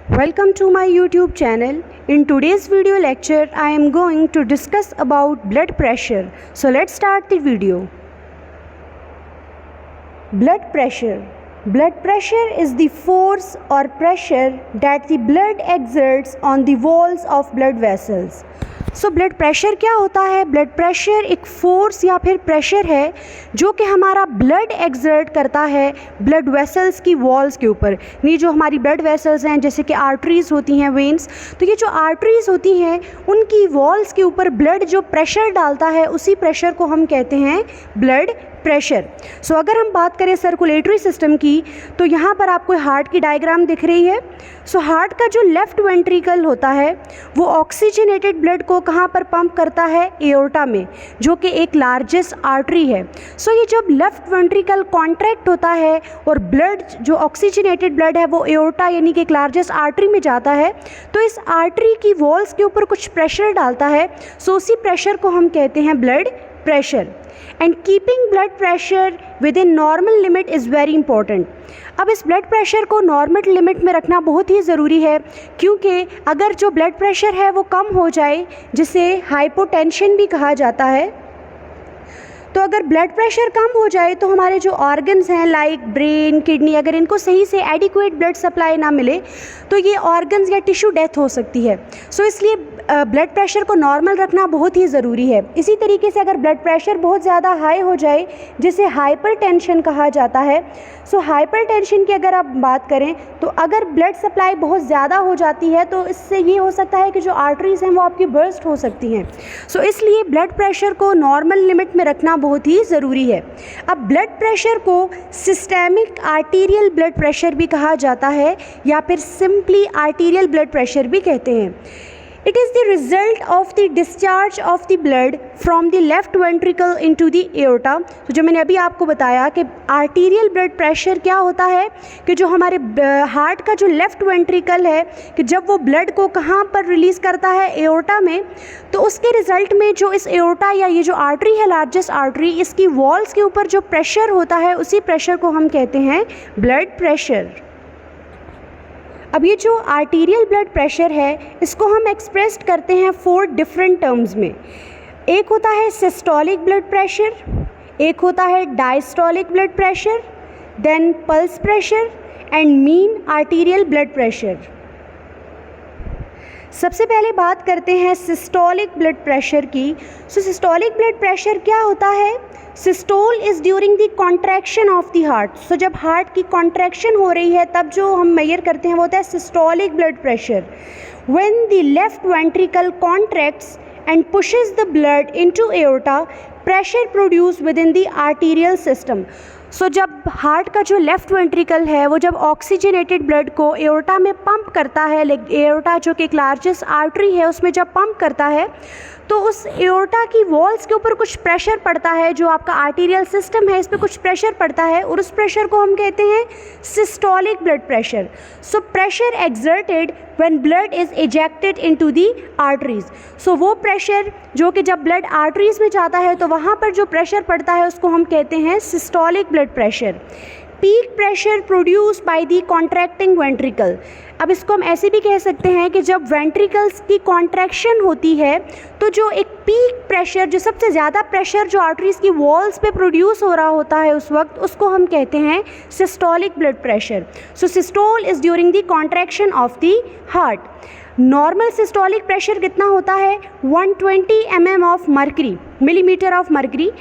Welcome to my YouTube channel. In today's video lecture, I am going to discuss about blood pressure. So let's start the video. Blood pressure. Blood pressure is the force or pressure that the blood exerts on the walls of blood vessels. So blood pressure क्या होता है? Blood pressure एक force या फिर pressure है जो कि हमारा ब्लड एक्सर्ट करता है ब्लड वेसल्स की वॉल्स के ऊपर। ये जो हमारी ब्लड वेसल्स हैं जैसे कि आर्टरीज़ होती हैं, वेन्स, तो ये जो आर्टरीज़ होती हैं उनकी वॉल्स के ऊपर ब्लड जो प्रेशर डालता है उसी प्रेशर को हम कहते हैं ब्लड प्रेशर। सो अगर हम बात करें सर्कुलेटरी सिस्टम की तो यहाँ पर आपको हार्ट की डायग्राम दिख रही है। सो हार्ट का जो लेफ़्ट वेंट्रिकल होता है वो ऑक्सीजनेटेड ब्लड को कहाँ पर पंप करता है? एओर्टा में, जो कि एक लार्जेस्ट आर्टरी है। सो ये जब लेफ़्ट वेंट्रिकल कॉन्ट्रैक्ट होता है और ब्लड जो ऑक्सीजनेटेड ब्लड है वो एओर्टा यानी कि एक लार्जेस्ट आर्टरी में जाता है तो इस आर्टरी की वॉल्स के ऊपर कुछ प्रेशर डालता है। सो उसी प्रेशर को हम कहते हैं blood pressure. And keeping blood pressure with in normal limit is very important. अब इस ब्लड प्रेशर को नॉर्मल लिमिट में रखना बहुत ही ज़रूरी है, क्योंकि अगर जो ब्लड प्रेशर है वो कम हो जाए, जिसे हाइपोटेंशन भी कहा जाता है, तो अगर ब्लड प्रेशर कम हो जाए तो हमारे जो ऑर्गन्स हैं लाइक ब्रेन, किडनी, अगर इनको सही से एडिक्वेट ब्लड सप्लाई ना मिले तो ये ऑर्गन्स या टिश्यू डेथ हो सकती है। सो इसलिए ब्लड प्रेशर को नॉर्मल रखना बहुत ही ज़रूरी है। इसी तरीके से अगर ब्लड प्रेशर बहुत ज़्यादा हाई हो जाए जिसे हाइपरटेंशन कहा जाता है, सो हाइपरटेंशन की अगर आप बात करें तो अगर ब्लड सप्लाई बहुत ज़्यादा हो जाती है तो इससे ये हो सकता है कि जो आर्टरीज़ हैं वो आपकी बर्स्ट हो सकती हैं। सो इसलिए ब्लड प्रेशर को नॉर्मल लिमिट में रखना बहुत ही ज़रूरी है। अब ब्लड प्रेशर को सिस्टेमिक आर्टीरियल ब्लड प्रेशर भी कहा जाता है या फिर सिंपली आर्टीरियल ब्लड प्रेशर भी कहते हैं। It is the result of the discharge of the blood from the left ventricle into the aorta। तो जो मैंने अभी आपको बताया कि आर्टीरियल ब्लड प्रेशर क्या होता है कि जो हमारे हार्ट का जो लेफ़्ट वेंट्रिकल है कि जब वो ब्लड को कहाँ पर रिलीज़ करता है? एओर्टा में। तो उसके रिज़ल्ट में जो इस एओर्टा या ये जो आर्टरी है लार्जेस्ट आर्टरी, इसकी वॉल्स के ऊपर जो प्रेशर होता है उसी प्रेशर को हम कहते हैं ब्लड प्रेशर। अब ये जो आर्टीरियल ब्लड प्रेशर है इसको हम एक्सप्रेस करते हैं 4 डिफरेंट टर्म्स में। एक होता है सिस्टोलिक ब्लड प्रेशर, एक होता है diastolic blood pressure, then pulse pressure and mean arterial blood pressure. सबसे पहले बात करते हैं सिस्टोलिक ब्लड प्रेशर की। सो सिस्टोलिक ब्लड प्रेशर क्या होता है? Systole is during the contraction of the heart. So जब हार्ट की कॉन्ट्रैक्शन हो रही है तब जो हम मेजर करते हैं वो होता है systolic blood pressure. When the left ventricle contracts and pushes the blood into aorta, pressure produce within the arterial system. So जब हार्ट का जो लेफ़्ट वेंट्रिकल है वो जब ऑक्सीजनेटेड ब्लड को एओर्टा में पंप करता है, एओर्टा जो कि एक लार्जेस्ट आर्टरी है उसमें जब पंप करता है तो उस एओर्टा की वॉल्स के ऊपर कुछ प्रेशर पड़ता है, जो आपका आर्टीरियल सिस्टम है इस पर कुछ प्रेशर पड़ता है और उस प्रेशर को हम कहते हैं systolic blood pressure. So pressure exerted when blood is ejected into the arteries. So वो प्रेशर जो कि जब ब्लड आर्टरीज़ में जाता है तो वहाँ पर जो प्रेशर पड़ता है उसको हम कहते हैं systolic blood pressure. Peak pressure produce by the contracting ventricle. अब इसको हम ऐसे भी कह सकते हैं कि जब वेंट्रिकल्स की कॉन्ट्रैक्शन होती है तो जो एक पीक प्रेशर, जो सबसे ज़्यादा प्रेशर जो आर्टरीज़ की वॉल्स पे प्रोड्यूस हो रहा होता है उस वक्त, उसको हम कहते हैं systolic blood pressure. So systole is during the contraction of the heart. Normal systolic pressure कितना होता है? 120 mm of mercury, millimetre of mercury,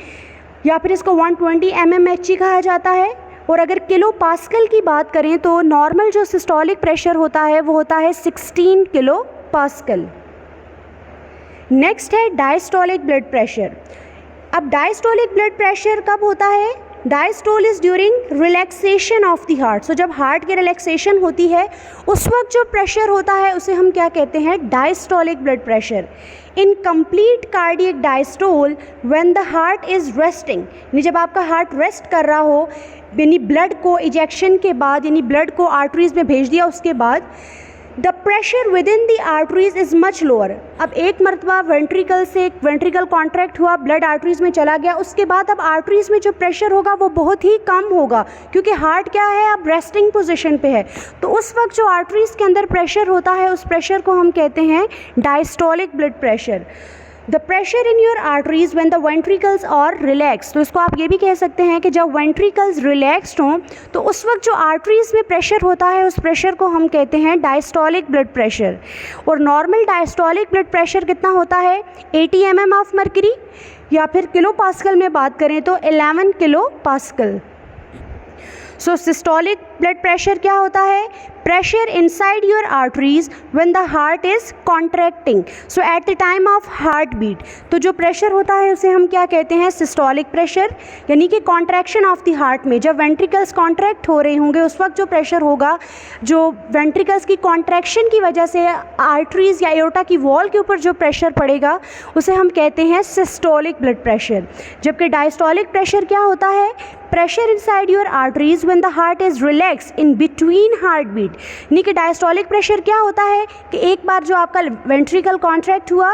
या फिर इसको 120 mmHg कहा जाता है। और अगर किलो पास्कल की बात करें तो नॉर्मल जो सिस्टोलिक प्रेशर होता है वो होता है 16 किलो पास्कल। नेक्स्ट है डायस्टोलिक ब्लड प्रेशर। अब डायस्टोलिक ब्लड प्रेशर कब होता है? Diastole is during relaxation of the heart. So जब हार्ट की रिलैक्सेशन होती है उस वक्त जो प्रेशर होता है उसे हम क्या कहते हैं? Diastolic blood pressure. In complete cardiac diastole when the heart is resting, यानी जब आपका हार्ट रेस्ट कर रहा हो, यानी ब्लड को इजेक्शन के बाद, यानी ब्लड को आर्टरीज़ में भेज दिया उसके बाद, the pressure with in the arteries is much lower. अब एक मरतबा वेंट्रिकल से वेंट्रिकल कॉन्ट्रैक्ट हुआ, ब्लड आर्टरीज में चला गया, उसके बाद अब आर्टरीज में जो प्रेशर होगा वो बहुत ही कम होगा, क्योंकि हार्ट क्या है, अब रेस्टिंग पोजीशन पे है। तो उस वक्त जो आर्टरीज के अंदर प्रेशर होता है उस प्रेशर को हम कहते हैं diastolic blood pressure. The pressure in your arteries when the ventricles are relax, तो इसको आप ये भी कह सकते हैं कि जब वेंट्रिकल्स रिलैक्स्ड हों तो उस वक्त जो आर्टरीज में प्रेशर होता है उस प्रेशर को हम कहते हैं डायस्टोलिक ब्लड प्रेशर। और नॉर्मल डायस्टोलिक ब्लड प्रेशर कितना होता है, 80 mm ऑफ मर्करी, या फिर किलो पास्कल में बात करें तो 11 kilo pascal. So systolic blood pressure क्या होता है, pressure inside your arteries when the heart is contracting, so at the time of heart beat. तो जो प्रेशर होता है उसे हम क्या कहते हैं, सिस्टोलिक प्रेशर, यानी कि कॉन्ट्रैक्शन ऑफ द हार्ट में जब वेंट्रिकल्स कॉन्ट्रैक्ट हो रहे होंगे उस वक्त जो प्रेशर होगा, जो वेंट्रिकल्स की कॉन्ट्रैक्शन की वजह से आर्टरीज या एओर्टा की वॉल के ऊपर जो प्रेशर पड़ेगा उसे हम कहते हैं सिस्टोलिक ब्लड प्रेशर। जबकि डायस्टोलिक प्रेशर क्या होता है, pressure inside your arteries when the heart is relax in between heart beat. यानी कि डायस्टोलिक प्रेशर क्या होता है कि एक बार जो आपका वेंट्रिकल कॉन्ट्रैक्ट हुआ,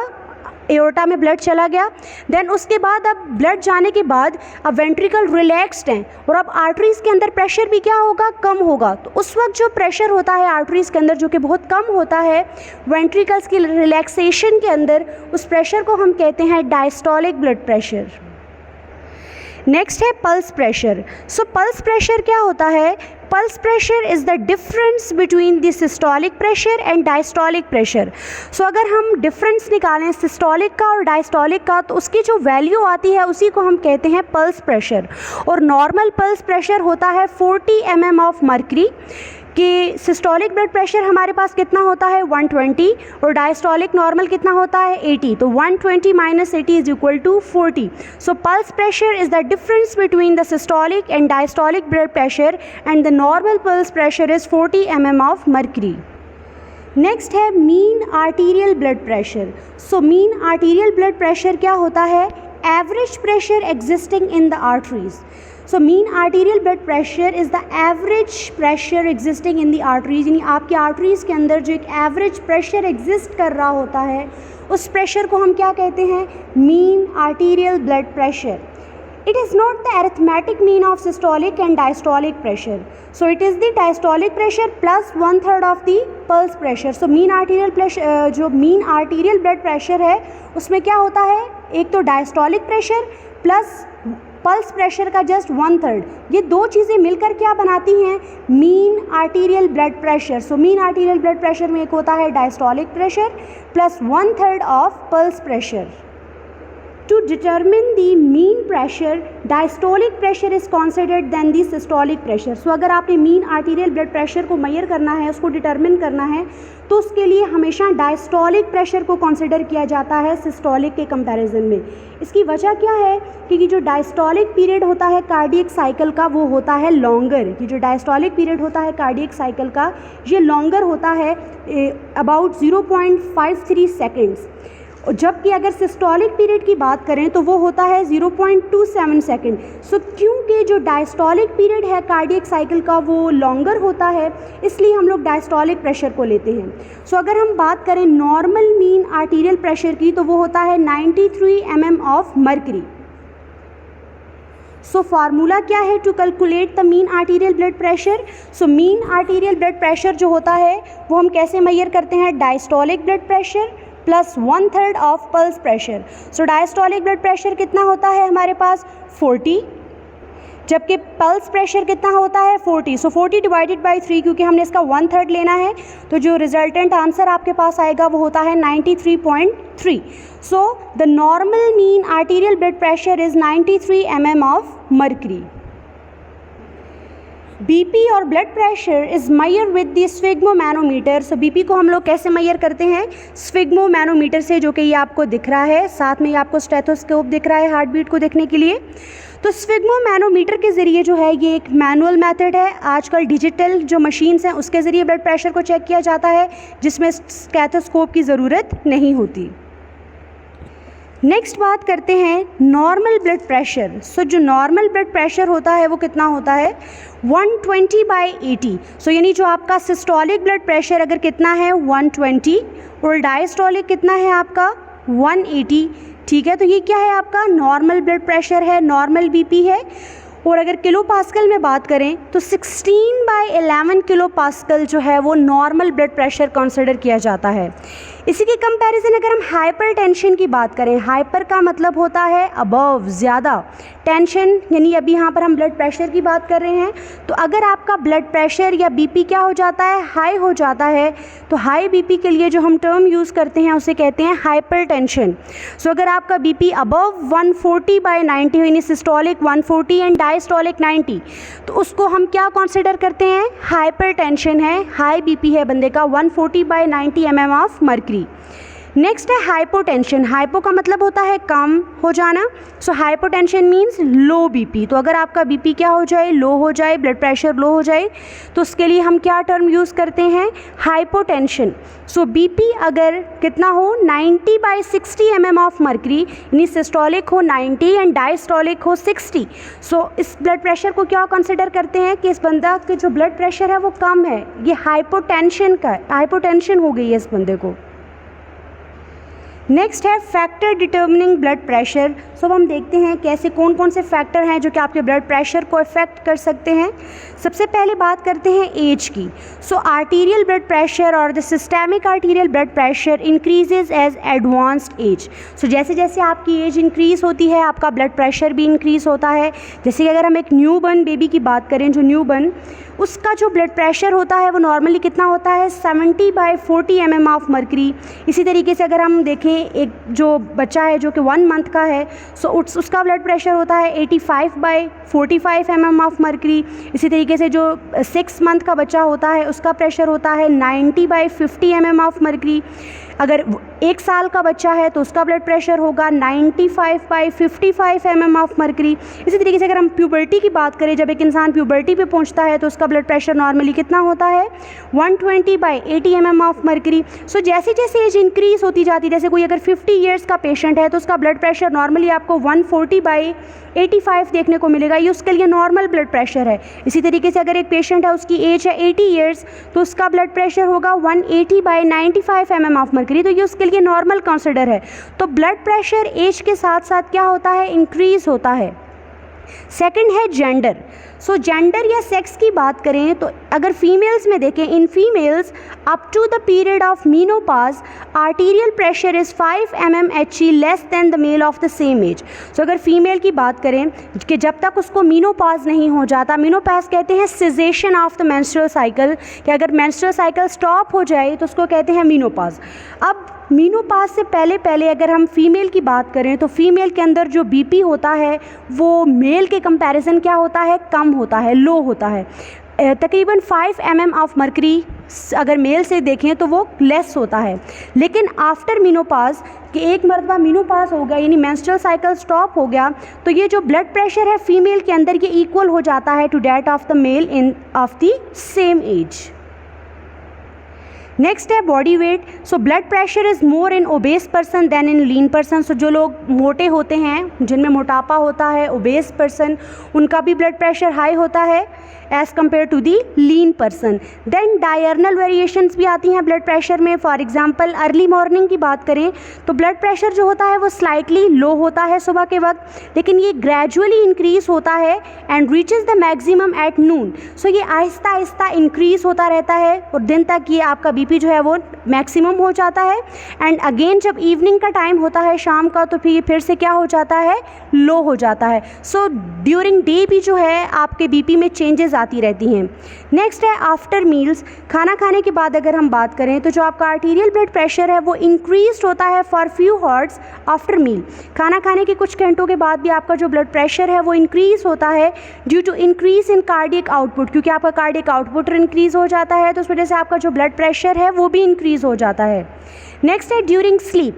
एओर्टा में ब्लड चला गया, देन उसके बाद अब ब्लड जाने के बाद अब वेंट्रिकल रिलैक्स्ड हैं और अब आर्टरीज़ के अंदर प्रेशर भी क्या होगा, कम होगा। तो उस वक्त जो प्रेशर होता है आर्टरीज़ के अंदर जो कि बहुत कम होता है वेंट्रिकल्स की रिलैक्सेशन के अंदर, उस प्रेशर को हम कहते हैं डायस्टोलिक ब्लड प्रेशर। नेक्स्ट है pulse pressure. So pulse pressure क्या होता है, pulse pressure is the difference between the systolic pressure and diastolic pressure. So अगर हम डिफरेंस निकालें सिस्टोलिक का और डायस्टोलिक का तो उसकी जो वैल्यू आती है उसी को हम कहते हैं पल्स प्रेशर। और नॉर्मल पल्स प्रेशर होता है 40 mm ऑफ मर्करी, कि सिस्टोलिक ब्लड प्रेशर हमारे पास कितना होता है 120 और डायस्टोलिक नॉर्मल कितना होता है 80, तो 120 - 80 is equal to 40। So pulse pressure is the difference between the systolic and diastolic blood pressure and the normal pulse pressure is 40 mm of mercury. Next है mean arterial blood pressure. So mean arterial blood pressure क्या होता है, average pressure existing in the arteries. So mean arterial blood pressure is the average pressure existing in the arteries, यानी आपकी arteries के अंदर जो एक एवरेज प्रेशर एग्जिस्ट कर रहा होता है उस प्रेशर को हम क्या कहते हैं, mean arterial blood pressure. It is not the arithmetic mean of systolic and diastolic pressure. So it is the diastolic pressure plus 1/3 of the pulse pressure. So mean arterial pressure, जो mean arterial blood pressure है उसमें क्या होता है, एक तो diastolic pressure plus pulse pressure का just 1/3, ये दो चीज़ें मिलकर क्या बनाती हैं, mean arterial blood pressure. So mean arterial blood pressure में एक होता है diastolic pressure plus 1/3 of pulse pressure. To determine the mean pressure, diastolic pressure is considered than the systolic pressure. So अगर आपने mean arterial blood pressure को major करना है, उसको डिटरमिन करना है, तो उसके लिए हमेशा डायस्टोलिक प्रेशर को कंसिडर किया जाता है सिस्टोलिक के कंपैरिजन में। इसकी वजह क्या है, क्योंकि जो डायस्टोलिक पीरियड होता है कार्डियक साइकिल का वो होता है लॉन्गर, कि जो डायस्टोलिक पीरियड होता है कार्डियक साइकिल का ये लॉन्गर होता है अबाउट 0.53 सेकेंड्स, जबकि अगर सिस्टोलिक पीरियड की बात करें तो वो होता है 0.27 सेकेंड। सो क्योंकि जो डायस्टोलिक पीरियड है कार्डियक साइकिल का वो लॉन्गर होता है इसलिए हम लोग डायस्टोलिक प्रेशर को लेते हैं। सो अगर हम बात करें नॉर्मल मीन आर्टीरियल प्रेशर की तो वो होता है 93 mm of mercury. So formula क्या है to calculate the mean arterial blood pressure. So mean arterial blood pressure जो होता है वो हम कैसे मेजर करते हैं, diastolic blood pressure plus 1/3 of pulse pressure. So diastolic blood pressure कितना होता है हमारे पास 40, जबकि पल्स प्रेशर कितना होता है 40। सो 40 डिवाइडेड बाई 3, क्योंकि हमने इसका 1/3 लेना है तो जो रिजल्टेंट आंसर आपके पास आएगा वो होता है 93.3। So the normal mean arterial blood pressure is 93 mm of mercury. BP और blood pressure is measure with the sphygmomanometer. So BP को हम लोग कैसे मेजर करते हैं, स्फिग्मोमैनोमीटर से, जो कि ये आपको दिख रहा है, साथ में ये आपको स्टेथोस्कोप दिख रहा है हार्ट बीट को देखने के लिए। तो स्फिग्मोमैनोमीटर के ज़रिए जो है ये एक मैनुअल मेथड है, आजकल डिजिटल जो मशीन्स हैं उसके ज़रिए ब्लड प्रेशर को चेक किया जाता है जिसमें स्टेथोस्कोप की ज़रूरत नहीं होती। नेक्स्ट बात करते हैं नॉर्मल ब्लड प्रेशर। सो जो नॉर्मल ब्लड प्रेशर होता है वो कितना होता है 120/80। सो यानी जो आपका सिस्टोलिक ब्लड प्रेशर अगर कितना है 120 और डायस्टोलिक कितना है आपका 180, ठीक है। तो ये क्या है आपका नॉर्मल ब्लड प्रेशर है, नॉर्मल बीपी है। और अगर किलो पास्कल में बात करें तो 16/11 किलो पास्कल जो है वो नॉर्मल ब्लड प्रेशर कंसिडर किया जाता है। इसी के कंपैरिजन अगर हम हाइपरटेंशन की बात करें, हाइपर का मतलब होता है अबव, ज़्यादा, टेंशन यानी अभी यहाँ पर हम ब्लड प्रेशर की बात कर रहे हैं। तो अगर आपका ब्लड प्रेशर या बीपी क्या हो जाता है, हाई हो जाता है, तो हाई बीपी के लिए जो हम टर्म यूज़ करते हैं उसे कहते हैं हाइपरटेंशन। सो अगर आपका बीपी अबव 140/90 यानी सिस्टोलिक 140 एंड डायस्टोलिक 90, तो उसको हम क्या कंसिडर करते हैं, हाइपरटेंशन है, हाई बीपी है बंदे का 140/90 mm ऑफ मर्क्यूरी। नेक्स्ट है हाइपोटेंशन। हाइपो का मतलब होता है कम हो जाना। सो हाइपोटेंशन मीन्स लो बीपी। तो अगर आपका बीपी क्या हो जाए, लो हो जाए, ब्लड प्रेशर लो हो जाए, तो उसके लिए हम क्या टर्म यूज़ करते हैं, हाइपोटेंशन। सो बीपी अगर कितना हो 90/60 mm ऑफ मर्क्यूरी यानी सिस्टोलिक हो 90 एंड डायस्टोलिक हो 60। सो इस ब्लड प्रेशर को क्या कंसिडर करते हैं कि इस बंदा के जो ब्लड प्रेशर है वो कम है, ये हाइपोटेंशन का, हाइपोटेंशन हो गई है इस बंदे को। नेक्स्ट है फैक्टर डिटर्मिनिंग ब्लड प्रेशर। सो हम देखते हैं कैसे कौन कौन से फैक्टर हैं जो कि आपके ब्लड प्रेशर को इफेक्ट कर सकते हैं। सबसे पहले बात करते हैं एज की। सो आर्टीरियल ब्लड प्रेशर और the systemic arterial blood pressure increases as advanced age. So जैसे जैसे आपकी एज इंक्रीज़ होती है आपका ब्लड प्रेशर भी इंक्रीज़ होता है। जैसे कि अगर हम एक न्यू बर्न बेबी की बात करें, जो न्यू बर्न, उसका जो ब्लड प्रेशर होता है वो नॉर्मली कितना होता है 70/40 mm ऑफ मर्क्यूरी। इसी तरीके से अगर हम देखें एक जो बच्चा है जो कि 1 मंथ का है, सो उसका ब्लड प्रेशर होता है 85/45 mm ऑफ मर्क्यूरी। इसी तरीके से जो 6 मंथ का बच्चा होता है उसका प्रेशर होता है 90/50 mm ऑफ मर्क्यूरी। अगर 1 साल का बच्चा है तो उसका ब्लड प्रेशर होगा 95/55 mm ऑफ मर्क्यूरी। इसी तरीके से अगर हम प्यूबर्टी की बात करें, जब एक इंसान प्यूबर्टी पे पहुंचता है तो उसका ब्लड प्रेशर नॉर्मली कितना होता है 120/80 mm ऑफ मर्क्यूरी। सो जैसे जैसे एज इंक्रीज़ होती जाती है, जैसे कोई अगर 50 ईयर्स का पेशेंट है तो उसका ब्लड प्रेशर नॉर्मली आपको 140/85 देखने को मिलेगा, ये उसके लिए नॉर्मल ब्लड प्रेशर है। इसी तरीके से अगर एक पेशेंट है उसकी एज है 80 ईयर्स तो उसका ब्लड प्रेशर होगा 180/95 mm ऑफ मर्क्यूरी, तो ये उसके लिए नॉर्मल कंसिडर है। तो ब्लड प्रेशर एज के साथ साथ क्या होता है, इंक्रीज़ होता है। सेकंड है जेंडर। सो जेंडर या सेक्स की बात करें तो अगर फीमेल्स में देखें, in females up to the period of menopause arterial pressure is 5 mmHg less than the male of the same age. So अगर फीमेल की बात करें कि जब तक उसको मीनोपाज नहीं हो जाता, मीनोपाज कहते हैं caseation of the menstrual cycle, कि अगर मेंस्ट्रुअल साइकिल स्टॉप हो जाए तो उसको कहते हैं मीनोपाज। अब मीनोपाज से पहले पहले अगर हम फीमेल की बात करें तो फीमेल के अंदर जो बीपी होता है वो मेल के कंपैरिजन क्या होता है, कम होता है, लो होता है। तकरीबन 5 mm ऑफ मर्क्यूरी अगर मेल से देखें तो वो लेस होता है। लेकिन आफ्टर मीनोपाज कि एक मरतबा मीनोपाज हो गया यानी मेंस्ट्रुअल साइकिल स्टॉप हो गया, तो ये जो ब्लड प्रेशर है फीमेल के अंदर ये इक्वल हो जाता है to that of the male in of the same age. Next है body weight. So blood pressure is more in obese person than in lean person. So जो लोग मोटे होते हैं, जिनमें मोटापा होता है, ओबेस पर्सन, उनका भी ब्लड प्रेशर हाई होता है as compared to the lean person. Then diurnal variations भी आती हैं ब्लड प्रेशर में। फॉर एग्जांपल अर्ली मॉर्निंग की बात करें तो ब्लड प्रेशर जो होता है वो स्लाइटली लो होता है सुबह के वक्त, लेकिन ये ग्रेजुअली इंक्रीज़ होता है and reaches the maximum at noon. So ये आहिस्ता आहिस्ता इंक्रीज़ होता रहता है और दिन तक ये आपका बीपी जो है वो मैक्सिमम हो जाता है। एंड अगेन जब इवनिंग का टाइम होता है, शाम का, तो फिर से क्या हो जाता है, लो हो जाता है। सो ड्यूरिंग डे भी जो है आपके बीपी में चेंजेस आती रहती हैं। नेक्स्ट है आफ्टर मील्स। खाना खाने के बाद अगर हम बात करें तो जो आपका आर्टीरियल ब्लड प्रेशर है वो इंक्रीज होता है for few hours after meal. खाना खाने के कुछ घंटों के बाद भी आपका जो ब्लड प्रेशर है वो इंक्रीज होता है due to increase in cardiac output, क्योंकि आपका कार्डियक आउटपुट इंक्रीज हो जाता है तो उस वजह से आपका जो ब्लड प्रेशर है वो भी इंक्रीज हो जाता है। नेक्स्ट है during sleep.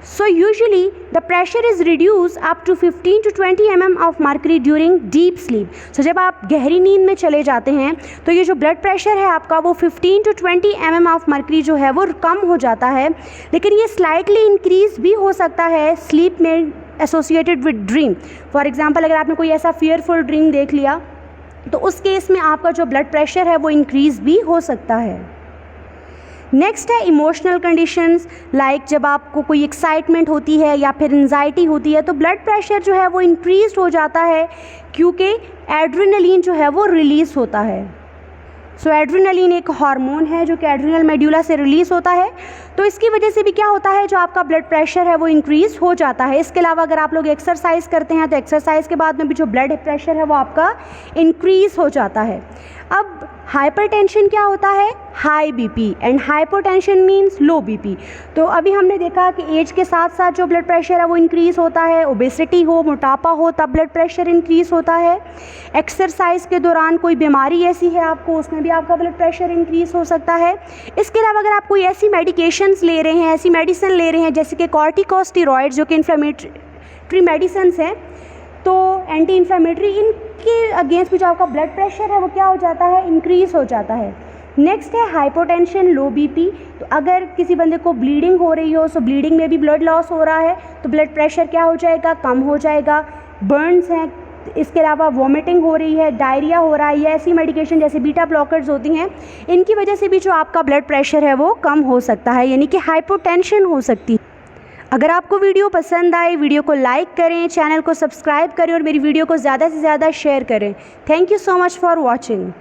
So usually the pressure is reduced up to 15 to 20 mm of mercury during deep sleep. So जब आप गहरी नींद में चले जाते हैं तो ये जो ब्लड प्रेशर है आपका वो 15 to 20 mm ऑफ मर्करी जो है वो कम हो जाता है, लेकिन ये स्लाइटली इंक्रीज भी हो सकता है स्लीप में associated with dream. For example अगर आपने कोई ऐसा फियरफुल ड्रीम देख लिया तो उस केस में आपका जो ब्लड प्रेशर है वो इंक्रीज़ भी हो सकता है. नेक्स्ट है इमोशनल कंडीशंस, लाइक जब आपको कोई एक्साइटमेंट होती है या फिर एंजाइटी होती है तो ब्लड प्रेशर जो है वो इंक्रीज हो जाता है क्योंकि एड्रेनलिन जो है वो रिलीज़ होता है. सो एड्रेनलिन एक हार्मोन है जो कि एड्रिनल मेड्यूला से रिलीज़ होता है, तो इसकी वजह से भी क्या होता है जो आपका ब्लड प्रेशर है वो इंक्रीज़ हो जाता है. इसके अलावा अगर आप लोग एक्सरसाइज करते हैं तो एक्सरसाइज के बाद में भी जो ब्लड प्रेशर है वो आपका इंक्रीज़ हो जाता है. अब हाइपरटेंशन क्या होता है? High BP, and hypotension means low BP. तो अभी हमने देखा कि एज के साथ साथ जो ब्लड प्रेशर है वो इंक्रीज़ होता है. ओबेसिटी हो, मोटापा हो, तब ब्लड प्रेशर इंक्रीज़ होता है. एक्सरसाइज के दौरान कोई बीमारी ऐसी है आपको, उसमें भी आपका ब्लड प्रेशर इंक्रीज़ हो सकता है. इसके अलावा अगर आप कोई ऐसी मेडिकेशंस ले रहे हैं, ऐसी मेडिसिन ले रहे हैं जैसे कि कॉर्टिकोस्टेरॉइड्स जो कि इन्फ्लेमेटरी मेडिसिन्स हैं, तो एंटी इन्फ्लेमेटरी, इनके अगेंस्ट भी जो आपका ब्लड प्रेशर है वो क्या हो जाता है? इंक्रीज़ हो जाता है. नेक्स्ट है हाइपोटेंशन, लो बीपी. तो अगर किसी बंदे को ब्लीडिंग हो रही हो, सो ब्लीडिंग में भी ब्लड लॉस हो रहा है तो ब्लड प्रेशर क्या हो जाएगा? कम हो जाएगा. बर्न्स हैं, इसके अलावा वॉमिटिंग हो रही है, डायरिया हो रहा है, या ऐसी मेडिकेशन जैसे बीटा ब्लॉकर्स होती हैं, इनकी वजह से भी जो आपका ब्लड प्रेशर है वो कम हो सकता है, यानी कि हाइपोटेंशन हो सकती है. अगर आपको वीडियो पसंद आए, वीडियो को लाइक करें, चैनल को सब्सक्राइब करें और मेरी वीडियो को ज़्यादा से ज़्यादा शेयर करें. Thank you so much for watching.